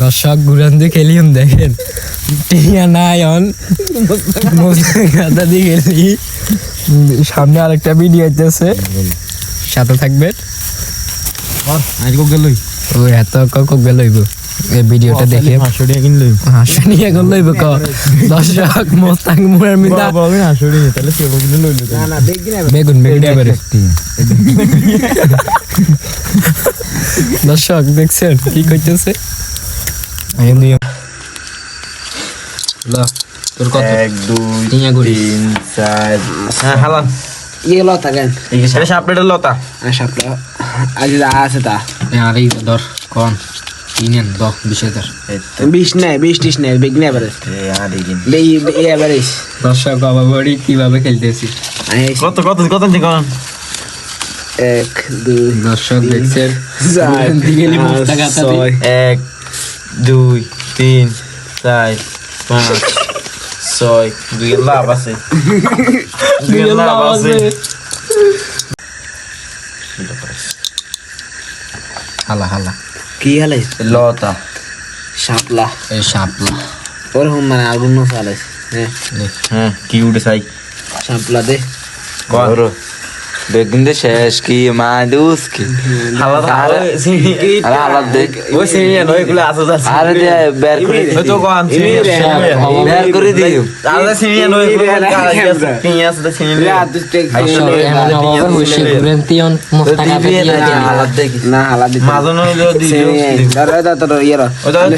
দর্শক গুরান্দি খেলিউন দেখেন টিয়া নাই অন গাদা দিয়ে গেলি সামনে আরেকটা ভিডিও আছে সাথে থাকবেন ওই এত কক গেলইব এই ভিডিওটা দেখে 500 টাকা কিনলই হাসনি এখন লইব ক দর্শক মোস্তাং মুরার মিদা বাবা 500 টাকা তাহলে কেউ কিনে লইলো না বেগুন এবারে দর্শক দেখছেন কি কইতেছে তোর কত 1 2 টিয়া গুড়ি 3 4 হ্যাঁ হালান ये लता কেন এটা সাপড়ের লতা সাপটা আজ আছে তা আর এই ধর কোন ইনেন 20000 20 নাই 20 নাই বিগ নাই এবারে আর দিন এই এবারে দর্শক বাবা বড়ি কিভাবে খেলতেছি কত কত কত দিন 1 2 দর্শক দেখছেন 4 দিগেলি মোস্তা গাতা দি 1 2 3 4 5 6 দুই লাভ আছে দুই লাভ আছে হালা হালা কি হালে লতা শাপলা এই শাপলা ওর হুম মানে আগুন ফালে হ্যাঁ হ্যাঁ কি উঠে চাই শাপলা দে কর বেগুন দে শেষ কি মাদুস কি হালা আরে হালা দেখ ওই সিনি নয় গুলো আছে আছে আরে দে বের করে ওই তো কোন সিনি বের করে দিও আরে সিনি নয় গুলো কি আছে তো সিনি মোস্তা গাতা হালা দেখ না হালা দি মাঝন হইলো দিও দাদা দাদা ইয়ারা ওটা তো